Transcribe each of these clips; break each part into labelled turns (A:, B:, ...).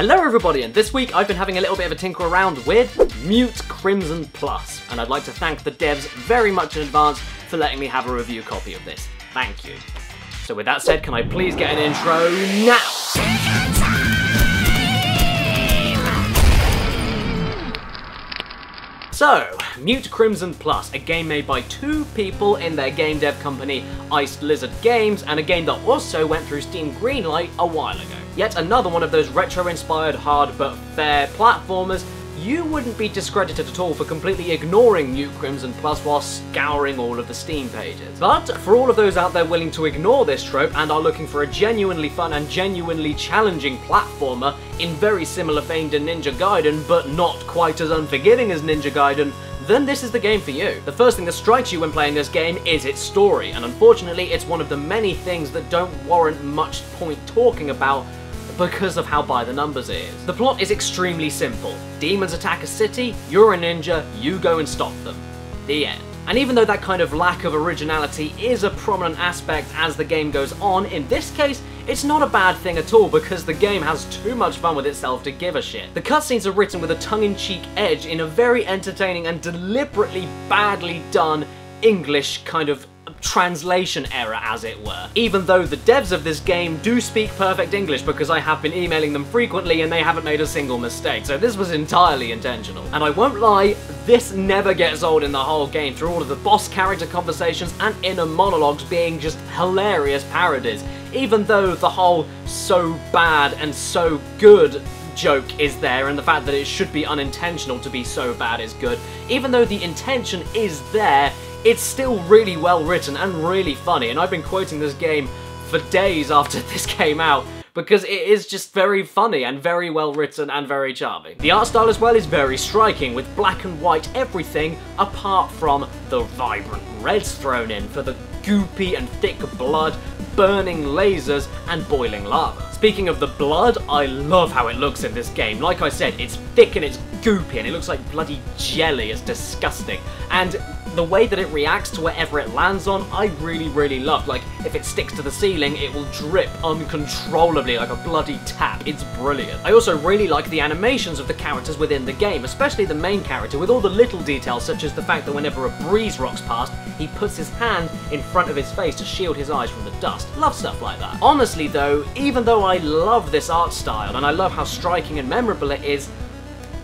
A: Hello everybody, and this week I've been having a little bit of a tinker around with Mute Crimson Plus, and I'd like to thank the devs very much in advance for letting me have a review copy of this. Thank you. So with that said, can I please get an intro now? So, Mute Crimson Plus, a game made by two people in their game dev company Iced Lizard Games, and a game that also went through Steam Greenlight a while ago. Yet another one of those retro-inspired hard but fair platformers. You wouldn't be discredited at all for completely ignoring Mute Crimson Plus while scouring all of the Steam pages. But for all of those out there willing to ignore this trope and are looking for a genuinely fun and genuinely challenging platformer in very similar vein to Ninja Gaiden, but not quite as unforgiving as Ninja Gaiden, then this is the game for you. The first thing that strikes you when playing this game is its story, and unfortunately it's one of the many things that don't warrant much point talking about because of how by the numbers it is. The plot is extremely simple. Demons attack a city, you're a ninja, you go and stop them. The end. And even though that kind of lack of originality is a prominent aspect as the game goes on, in this case, it's not a bad thing at all because the game has too much fun with itself to give a shit. The cutscenes are written with a tongue-in-cheek edge in a very entertaining and deliberately badly done English kind of translation error, as it were. Even though the devs of this game do speak perfect English because I have been emailing them frequently and they haven't made a single mistake, so this was entirely intentional. And I won't lie, this never gets old in the whole game, through all of the boss character conversations and inner monologues being just hilarious parodies. Even though the whole so bad and so good joke is there, and the fact that it should be unintentional to be so bad is good, even though the intention is there, it's still really well written and really funny, and I've been quoting this game for days after this came out because it is just very funny and very well written and very charming. The art style as well is very striking, with black and white everything apart from the vibrant reds thrown in for the goopy and thick blood, burning lasers, and boiling lava. Speaking of the blood, I love how it looks in this game. Like I said, it's thick and it's goopy and it looks like bloody jelly. It's disgusting. And the way that it reacts to whatever it lands on, I really love. Like, if it sticks to the ceiling, it will drip uncontrollably like a bloody tap. It's brilliant. I also really like the animations of the characters within the game, especially the main character, with all the little details, such as the fact that whenever a breeze rocks past, he puts his hand in front of his face to shield his eyes from the dust. Love stuff like that. Honestly though, even though I love this art style, and I love how striking and memorable it is,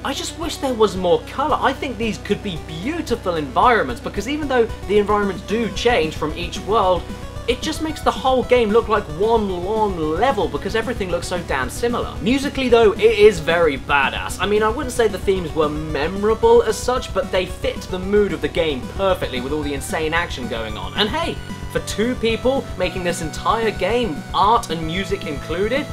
A: I just wish there was more colour. I think these could be beautiful environments, because even though the environments do change from each world, it just makes the whole game look like one long level because everything looks so damn similar. Musically though, it is very badass. I mean, I wouldn't say the themes were memorable as such, but they fit the mood of the game perfectly with all the insane action going on. And hey, for two people making this entire game, art and music included,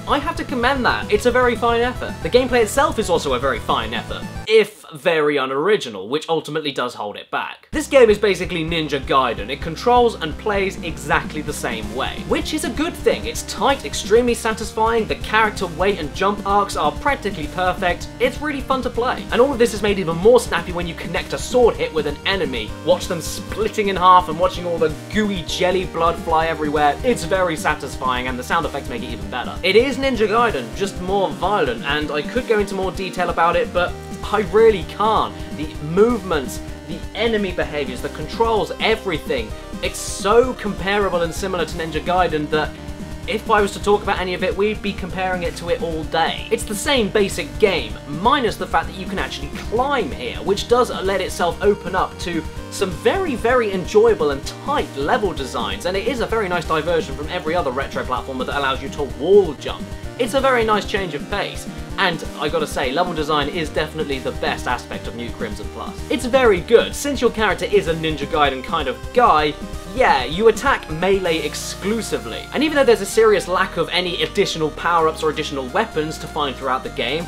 A: I have to commend that. It's a very fine effort. The gameplay itself is also a very fine effort, if very unoriginal, which ultimately does hold it back. This game is basically Ninja Gaiden. It controls and plays exactly the same way, which is a good thing. It's tight, extremely satisfying, the character weight and jump arcs are practically perfect, it's really fun to play. And all of this is made even more snappy when you connect a sword hit with an enemy, watch them splitting in half and watching all the gooey jelly blood fly everywhere. It's very satisfying, and the sound effects make it even better. It is Ninja Gaiden, just more violent, and I could go into more detail about it, but I really can't. The movements, the enemy behaviors, the controls, everything. It's so comparable and similar to Ninja Gaiden that if I was to talk about any of it, we'd be comparing it to it all day. It's the same basic game, minus the fact that you can actually climb here, which does let itself open up to some very enjoyable and tight level designs, and it is a very nice diversion from every other retro platformer that allows you to wall jump. It's a very nice change of pace. And I gotta say, level design is definitely the best aspect of Mute Crimson Plus. It's very good. Since your character is a Ninja Gaiden kind of guy, yeah, you attack melee exclusively. And even though there's a serious lack of any additional power-ups or additional weapons to find throughout the game,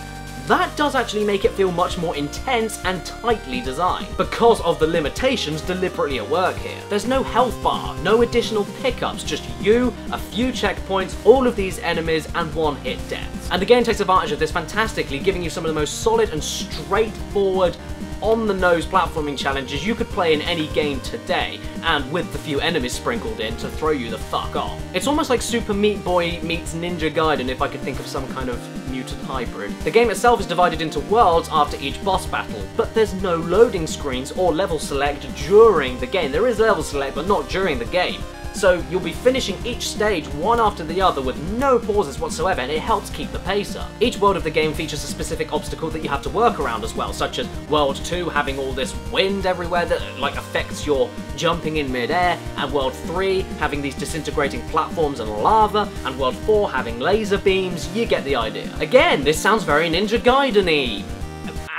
A: that does actually make it feel much more intense and tightly designed, because of the limitations deliberately at work here. There's no health bar, no additional pickups, just you, a few checkpoints, all of these enemies, and one-hit deaths. And the game takes advantage of this fantastically, giving you some of the most solid and straightforward on-the-nose platforming challenges you could play in any game today, and with the few enemies sprinkled in to throw you the fuck off. It's almost like Super Meat Boy meets Ninja Gaiden if I could think of some kind of mutant hybrid. The game itself is divided into worlds after each boss battle, but there's no loading screens or level select during the game. There is level select, but not during the game. So you'll be finishing each stage one after the other with no pauses whatsoever, and it helps keep the pace up. Each world of the game features a specific obstacle that you have to work around as well, such as World 2 having all this wind everywhere that affects your jumping in mid-air, and World 3 having these disintegrating platforms and lava, and World 4 having laser beams. You get the idea. Again, this sounds very Ninja Gaiden-y.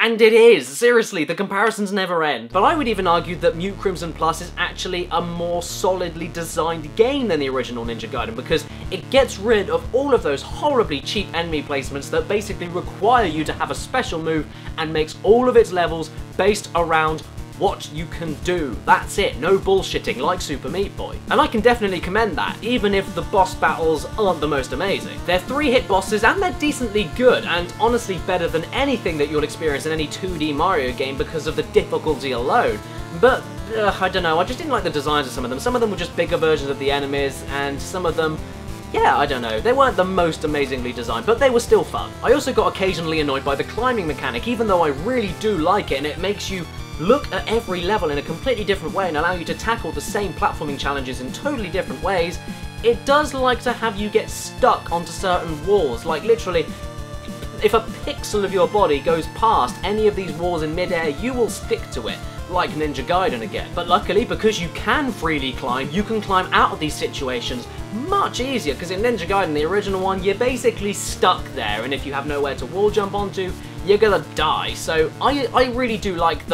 A: And it is, seriously, the comparisons never end. But I would even argue that Mute Crimson Plus is actually a more solidly designed game than the original Ninja Gaiden, because it gets rid of all of those horribly cheap enemy placements that basically require you to have a special move, and makes all of its levels based around what you can do. That's it, no bullshitting like Super Meat Boy. And I can definitely commend that, even if the boss battles aren't the most amazing. They're 3-hit bosses and they're decently good, and honestly better than anything that you'll experience in any 2D Mario game because of the difficulty alone. But, I don't know, I just didn't like the designs of some of them. Some of them were just bigger versions of the enemies, and some of them, yeah, I don't know, they weren't the most amazingly designed, but they were still fun. I also got occasionally annoyed by the climbing mechanic, even though I really do like it, and it makes you look at every level in a completely different way and allow you to tackle the same platforming challenges in totally different ways. It does like to have you get stuck onto certain walls, like literally, if a pixel of your body goes past any of these walls in midair, you will stick to it, like Ninja Gaiden again. But luckily, because you can freely climb, you can climb out of these situations much easier, because in Ninja Gaiden, the original one, you're basically stuck there, and if you have nowhere to wall jump onto, you're gonna die. So I really do like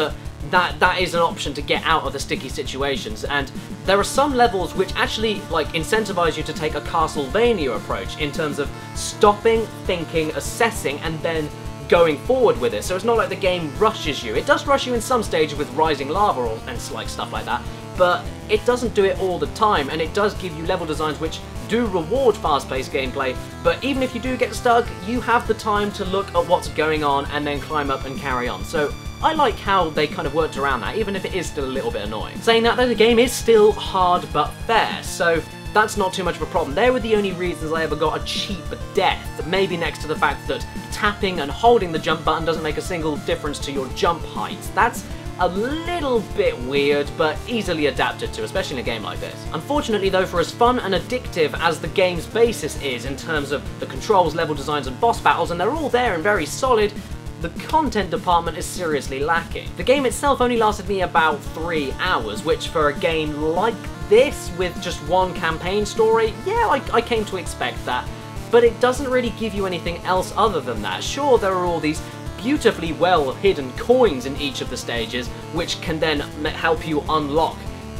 A: that is an option to get out of the sticky situations, and there are some levels which actually incentivize you to take a Castlevania approach in terms of stopping, thinking, assessing, and then going forward with it. So it's not like the game rushes you. It does rush you in some stages with rising lava and stuff like that, but it doesn't do it all the time, and it does give you level designs which do reward fast-paced gameplay, but even if you do get stuck, you have the time to look at what's going on and then climb up and carry on. So I like how they kind of worked around that, even if it is still a little bit annoying. Saying that, though, the game is still hard but fair, so that's not too much of a problem. They were the only reasons I ever got a cheap death, maybe next to the fact that tapping and holding the jump button doesn't make a single difference to your jump height. That's a little bit weird, but easily adapted to, especially in a game like this. Unfortunately though, for as fun and addictive as the game's basis is in terms of the controls, level designs, and boss battles, and they're all there and very solid, the content department is seriously lacking. The game itself only lasted me about 3 hours, which for a game like this, with just one campaign story, yeah, I came to expect that. But it doesn't really give you anything else other than that. Sure, there are all these beautifully well hidden coins in each of the stages, which can then help you unlock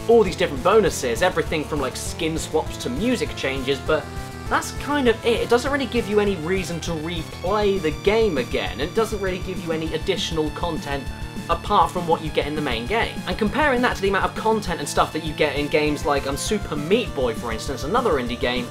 A: all these different bonuses, everything from like skin swaps to music changes, but that's kind of it. It doesn't really give you any reason to replay the game again. It doesn't really give you any additional content apart from what you get in the main game. And comparing that to the amount of content and stuff that you get in games like Super Meat Boy, for instance, another indie game,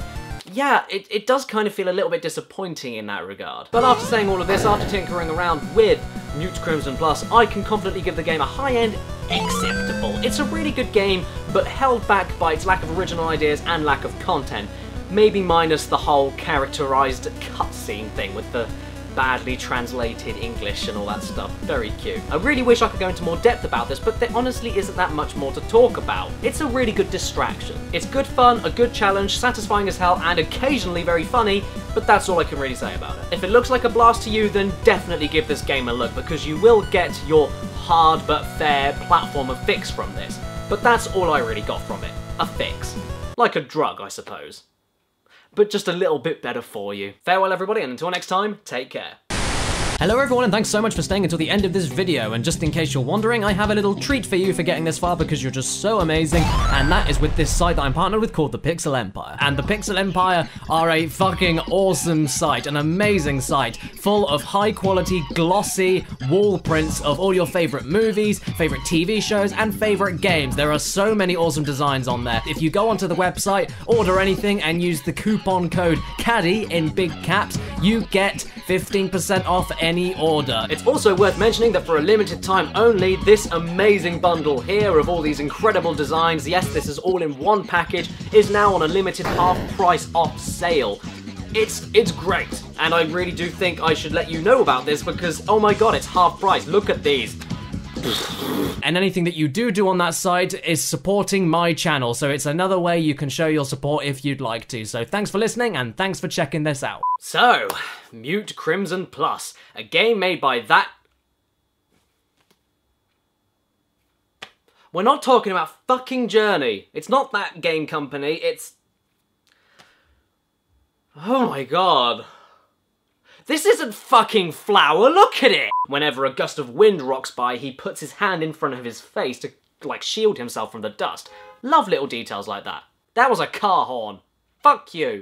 A: yeah, it does kind of feel a little bit disappointing in that regard. But after saying all of this, after tinkering around with Mute Crimson Plus, I can confidently give the game a high-end acceptable. It's a really good game, but held back by its lack of original ideas and lack of content. Maybe minus the whole characterized cutscene thing with the badly translated English and all that stuff. Very cute. I really wish I could go into more depth about this, but there honestly isn't that much more to talk about. It's a really good distraction. It's good fun, a good challenge, satisfying as hell, and occasionally very funny, but that's all I can really say about it. If it looks like a blast to you, then definitely give this game a look, because you will get your hard but fair platformer fix from this. But that's all I really got from it. A fix. Like a drug, I suppose. But just a little bit better for you. Farewell everybody, and until next time, take care. Hello everyone, and thanks so much for staying until the end of this video, and just in case you're wondering, I have a little treat for you for getting this far because you're just so amazing, and that is with this site that I'm partnered with called the Pixel Empire. And the Pixel Empire are a fucking awesome site, an amazing site, full of high quality, glossy wall prints of all your favorite movies, favorite TV shows, and favorite games. There are so many awesome designs on there. If you go onto the website, order anything, and use the coupon code CADDY in big caps,
B: you get 15% off any order.
A: It's also worth mentioning that for a limited time only, this amazing bundle here of all these incredible designs, yes, this is all in one package, is now on a limited half price off sale. It's great, and I really do think I should let you know about this because, oh my god, it's half price. Look at these.
B: And anything that you do on that site is supporting my channel, so it's another way you can show your support if you'd like to. So thanks for listening, and thanks for checking this out.
A: So, Mute Crimson Plus, a game made by that... We're not talking about fucking Journey. It's not that game company, it's... Oh my god. This isn't fucking Flower, look at it! Whenever a gust of wind rocks by, he puts his hand in front of his face to, like, shield himself from the dust. Love little details like that. That was a car horn. Fuck you.